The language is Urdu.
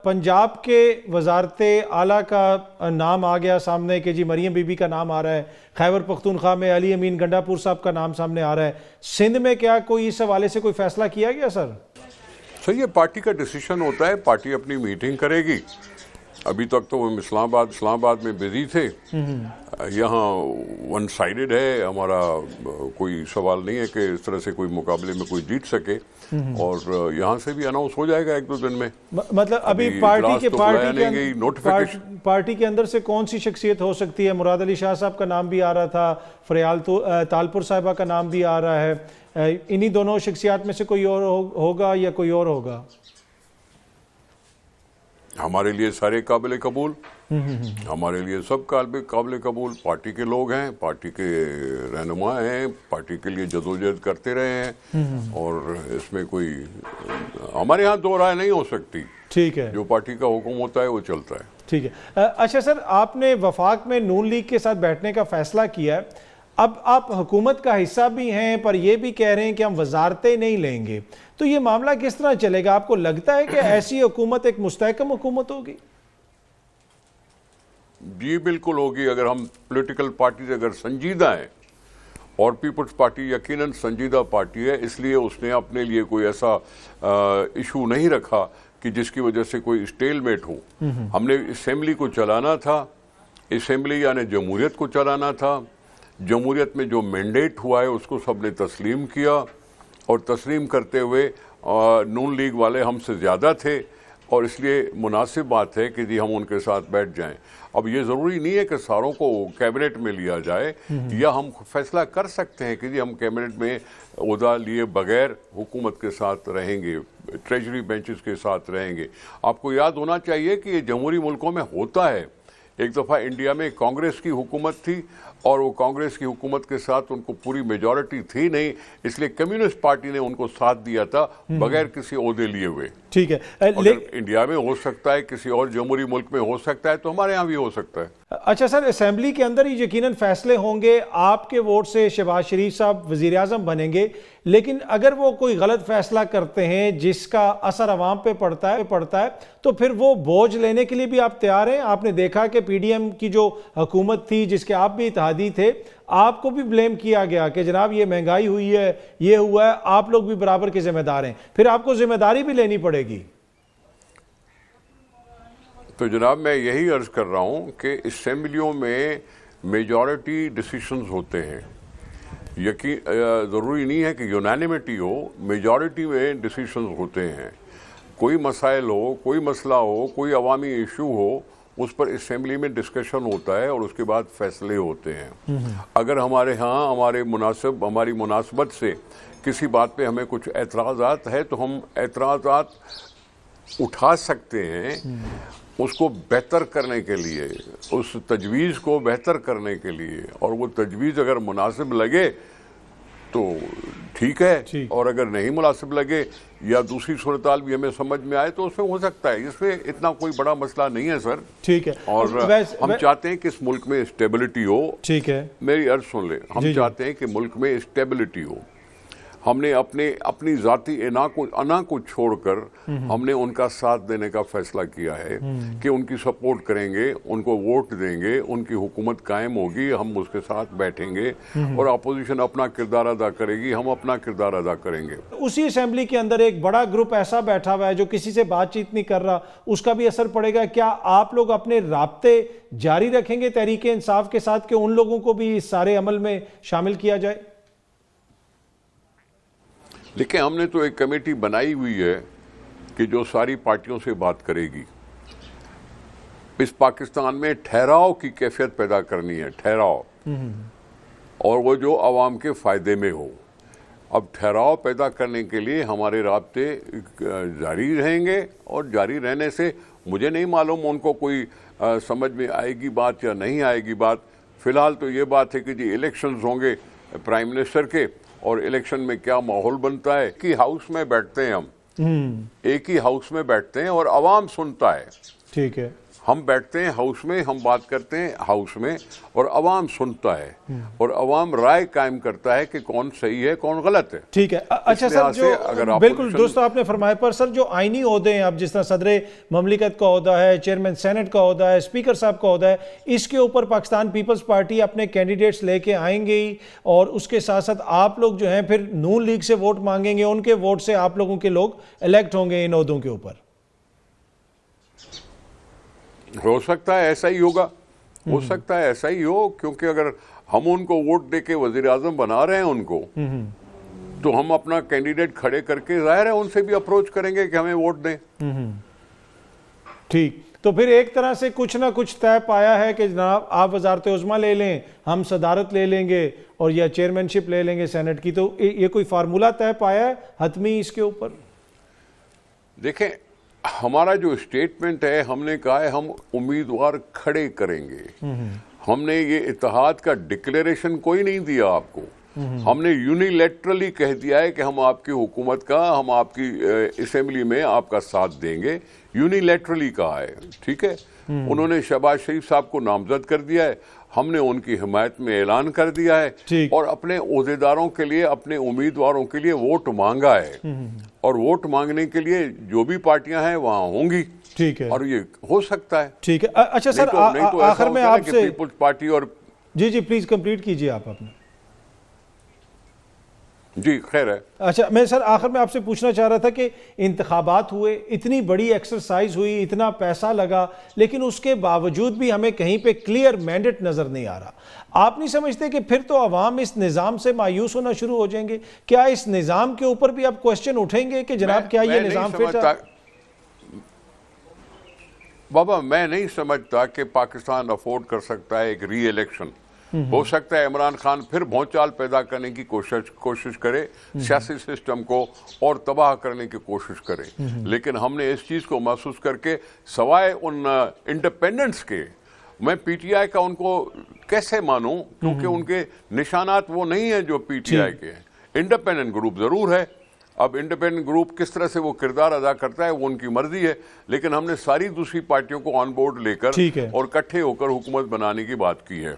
پنجاب کے وزارت اعلیٰ کا نام آ گیا سامنے کہ جی مریم بی بی کا نام آ رہا ہے، خیبر پختونخوا میں علی امین گنڈا پور صاحب کا نام سامنے آ رہا ہے، سندھ میں کیا کوئی اس حوالے سے کوئی فیصلہ کیا گیا سر؟ سر یہ پارٹی کا ڈیسیشن ہوتا ہے، پارٹی اپنی میٹنگ کرے گی۔ ابھی تک تو ہم اسلام آباد میں بزی تھے، یہاں ون سائیڈڈ ہے، ہمارا کوئی سوال نہیں ہے کہ اس طرح سے کوئی مقابلے میں کوئی جیت سکے، اور یہاں سے بھی اناؤنس ہو جائے گا ایک دو دن میں۔ مطلب ابھی پارٹی کے اندر سے کون سی شخصیت ہو سکتی ہے؟ مراد علی شاہ صاحب کا نام بھی آ رہا تھا، فریال تالپور صاحبہ کا نام بھی آ رہا ہے، انہی دونوں شخصیات میں سے کوئی اور ہوگا یا کوئی اور ہوگا؟ ہمارے لیے سارے قابل قبول، ہمارے لیے سب قابل قبول، پارٹی کے لوگ ہیں، پارٹی کے رہنما ہیں، پارٹی کے لیے جدوجہد کرتے رہے ہیں، اور اس میں کوئی ہمارے ہاں دو رائے نہیں ہو سکتی۔ ٹھیک ہے، جو پارٹی کا حکم ہوتا ہے وہ چلتا ہے۔ ٹھیک ہے۔ اچھا سر، آپ نے وفاق میں نون لیگ کے ساتھ بیٹھنے کا فیصلہ کیا ہے، اب آپ حکومت کا حصہ بھی ہیں پر یہ بھی کہہ رہے ہیں کہ ہم وزارتیں نہیں لیں گے، تو یہ معاملہ کس طرح چلے گا؟ آپ کو لگتا ہے کہ ایسی حکومت ایک مستحکم حکومت ہوگی؟ جی بالکل ہوگی، اگر ہم پولیٹیکل پارٹیز اگر سنجیدہ ہیں، اور پیپلز پارٹی یقیناً سنجیدہ پارٹی ہے، اس لیے اس نے اپنے لیے کوئی ایسا ایشو نہیں رکھا کہ جس کی وجہ سے کوئی اسٹیل میٹ ہو۔ ہم نے اسمبلی کو چلانا تھا، اسمبلی یعنی جمہوریت کو چلانا تھا، جمہوریت میں جو مینڈیٹ ہوا ہے اس کو سب نے تسلیم کیا، اور تسلیم کرتے ہوئے نون لیگ والے ہم سے زیادہ تھے، اور اس لیے مناسب بات ہے کہ جی ہم ان کے ساتھ بیٹھ جائیں۔ اب یہ ضروری نہیں ہے کہ ساروں کو کیبنٹ میں لیا جائے، یا ہم فیصلہ کر سکتے ہیں کہ جی ہم کیبنٹ میں عہدہ لیے بغیر حکومت کے ساتھ رہیں گے، ٹریجری بینچز کے ساتھ رہیں گے۔ آپ کو یاد ہونا چاہیے کہ یہ جمہوری ملکوں میں ہوتا ہے۔ ایک دفعہ انڈیا میں کانگریس کی حکومت تھی، اور وہ کانگریس کی حکومت کے ساتھ ان کو پوری میجورٹی تھی نہیں، اس لیے کمیونسٹ پارٹی نے ان کو ساتھ دیا تھا بغیر کسی عہدے لیے ہوئے۔ ٹھیک ہے، اگر انڈیا میں ہو سکتا ہے، کسی اور جمہوری ملک میں ہو سکتا ہے، تو ہمارے ہاں بھی ہو سکتا ہے۔ اچھا سر، اسمبلی کے اندر ہی یقیناً فیصلے ہوں گے، آپ کے ووٹ سے شہباز شریف صاحب وزیر اعظم بنیں گے، لیکن اگر وہ کوئی غلط فیصلہ کرتے ہیں جس کا اثر عوام پہ پڑتا ہے تو پھر وہ بوجھ لینے کے لیے بھی آپ تیار ہیں؟ آپ نے دیکھا کہ پی ڈی ایم کی جو حکومت تھی جس کے آپ بھی اتحادی تھے، آپ کو بھی بلیم کیا گیا کہ جناب یہ مہنگائی ہوئی ہے، یہ ہوا ہے، آپ لوگ بھی برابر کے ذمہ دار ہیں، پھر آپ کو ذمہ داری بھی لینی پڑے گی۔ تو جناب میں یہی عرض کر رہا ہوں کہ اسمبلیوں میں میجورٹی ڈیسیشنز ہوتے ہیں، ضروری نہیں ہے کہ یونانیمٹی ہو، میجورٹی میں ڈیسیشنز ہوتے ہیں۔ کوئی مسائل ہو، کوئی مسئلہ ہو، کوئی عوامی ایشو ہو، اس پر اسمبلی میں ڈسکشن ہوتا ہے، اور اس کے بعد فیصلے ہوتے ہیں۔ اگر ہمارے ہاں ہماری مناسبت سے کسی بات پہ ہمیں کچھ اعتراضات ہے تو ہم اعتراضات اٹھا سکتے ہیں، اس کو بہتر کرنے کے لیے، اس تجویز کو بہتر کرنے کے لیے، اور وہ تجویز اگر مناسب لگے تو ٹھیک ہے، اور اگر نہیں مناسب لگے یا دوسری صورتحال بھی ہمیں سمجھ میں آئے تو اس میں ہو سکتا ہے۔ اس میں اتنا کوئی بڑا مسئلہ نہیں ہے سر۔ ٹھیک ہے، اور ہم چاہتے ہیں کہ اس ملک میں اسٹیبلٹی ہو۔ ٹھیک ہے، میری عرض سن لیں، ہم چاہتے ہیں کہ ملک میں اسٹیبلٹی ہو۔ ہم نے اپنی ذاتی انا کو چھوڑ کر ہم نے ان کا ساتھ دینے کا فیصلہ کیا ہے کہ ان کی سپورٹ کریں گے، ان کو ووٹ دیں گے، ان کی حکومت قائم ہوگی، ہم اس کے ساتھ بیٹھیں گے، اور اپوزیشن اپنا کردار ادا کرے گی، ہم اپنا کردار ادا کریں گے۔ اسی اسمبلی کے اندر ایک بڑا گروپ ایسا بیٹھا ہوا ہے جو کسی سے بات چیت نہیں کر رہا، اس کا بھی اثر پڑے گا؟ کیا آپ لوگ اپنے رابطے جاری رکھیں گے تحریک انصاف کے ساتھ کہ ان لوگوں کو بھی اس سارے عمل میں شامل کیا جائے؟ دیکھیں، ہم نے تو ایک کمیٹی بنائی ہوئی ہے کہ جو ساری پارٹیوں سے بات کرے گی۔ اس پاکستان میں ٹھہراؤ کی کیفیت پیدا کرنی ہے، ٹھہراؤ، اور وہ جو عوام کے فائدے میں ہو۔ اب ٹھہراؤ پیدا کرنے کے لیے ہمارے رابطے جاری رہیں گے، اور جاری رہنے سے مجھے نہیں معلوم ان کو کوئی سمجھ میں آئے گی بات یا نہیں آئے گی بات۔ فی الحال تو یہ بات ہے کہ جی الیکشنز ہوں گے پرائم منسٹر کے، اور الیکشن میں کیا ماحول بنتا ہے۔ ایک ہی ہاؤس میں بیٹھتے ہیں ہم، ایک ہی ہاؤس میں بیٹھتے ہیں، اور عوام سنتا ہے۔ ٹھیک ہے، ہم بیٹھتے ہیں ہاؤس میں, ہم بات کرتے ہیں ہاؤس میں, اور عوام سنتا ہے اور عوام رائے قائم کرتا ہے کہ کون صحیح ہے کون غلط ہے. ٹھیک ہے. اچھا سر, جو بالکل درست آپ نے فرمایا, پر سر جو آئینی عہدے ہیں, اب جس طرح صدر مملکت کا عہدہ ہے, چیئرمین سینٹ کا عہدہ ہے, اسپیکر صاحب کا عہدہ ہے, اس کے اوپر پاکستان پیپلز پارٹی اپنے کینڈیڈیٹس لے کے آئیں گے ہی, اور اس کے ساتھ ساتھ آپ لوگ جو ہیں پھر نون لیگ سے ووٹ مانگیں گے, ان کے ووٹ سے آپ لوگوں کے لوگ الیکٹ ہوں گے ان عہدوں کے اوپر. ہو سکتا ہے ایسا ہی ہوگا, ہو سکتا ہے ایسا ہی ہو, کیونکہ اگر ہم ان کو ووٹ دے کے وزیر اعظم بنا رہے ہیں ان کو, تو ہم اپنا کینڈیڈیٹ کھڑے کر کے ظاہر ہے ان سے بھی اپروچ کریں گے کہ ہمیں ووٹ دیں. ٹھیک, تو پھر ایک طرح سے کچھ نہ کچھ طے پایا ہے کہ جناب آپ وزارت عظمیٰ لے لیں, ہم صدارت لے لیں گے, اور یا چیئرمین شپ لے لیں گے سینٹ کی, تو یہ کوئی فارمولہ طے پایا ہے حتمی اس کے اوپر؟ دیکھیں, ہمارا جو اسٹیٹمنٹ ہے, ہم نے کہا ہے ہم امیدوار کھڑے کریں گے. ہم نے یہ اتحاد کا ڈکلیریشن کوئی نہیں دیا آپ کو, ہم نے یونیلیٹرلی کہہ دیا ہے کہ ہم آپ کی حکومت کا, ہم آپ کی اسمبلی میں آپ کا ساتھ دیں گے, یونیلیٹرلی کہا ہے. ٹھیک ہے, انہوں نے شہباز شریف صاحب کو نامزد کر دیا ہے, ہم نے ان کی حمایت میں اعلان کر دیا ہے, اور اپنے عہدیداروں کے لیے, اپنے امیدواروں کے لیے ووٹ مانگا ہے, اور ووٹ مانگنے کے لیے جو بھی پارٹیاں ہیں وہاں ہوں گی. ٹھیک ہے, اور یہ ہو سکتا ہے. ٹھیک ہے. اچھا سر, آخر میں آپ سے پیپلز پارٹی اور جی پلیز کمپلیٹ کیجئے آپ اپنے. جی خیر ہے. اچھا, میں سر آخر میں آپ سے پوچھنا چاہ رہا تھا کہ انتخابات ہوئے, اتنی بڑی ایکسرسائز ہوئی, اتنا پیسہ لگا, لیکن اس کے باوجود بھی ہمیں کہیں پہ کلیئر مینڈیٹ نظر نہیں آ رہا. آپ نہیں سمجھتے کہ پھر تو عوام اس نظام سے مایوس ہونا شروع ہو جائیں گے؟ کیا اس نظام کے اوپر بھی اب کوسچن اٹھیں گے کہ جناب کیا یہ نظام فٹ ہے؟ بابا میں نہیں سمجھتا کہ پاکستان افورڈ کر سکتا ہے ایک ری الیکشن. ہو سکتا ہے عمران خان پھر بھونچال پیدا کرنے کی کوشش کرے, سیاسی سسٹم کو اور تباہ کرنے کی کوشش کرے, لیکن ہم نے اس چیز کو محسوس کر کے, سوائے ان انڈیپینڈنٹس کے, میں پی ٹی آئی کا ان کو کیسے مانوں, کیونکہ ان کے نشانات وہ نہیں ہیں جو پی ٹی آئی کے ہیں. انڈیپینڈنٹ گروپ ضرور ہے, اب انڈیپینڈنٹ گروپ کس طرح سے وہ کردار ادا کرتا ہے وہ ان کی مرضی ہے, لیکن ہم نے ساری دوسری پارٹیوں کو آن بورڈ لے کر اور اکٹھے ہو کر حکومت بنانے کی بات کی ہے.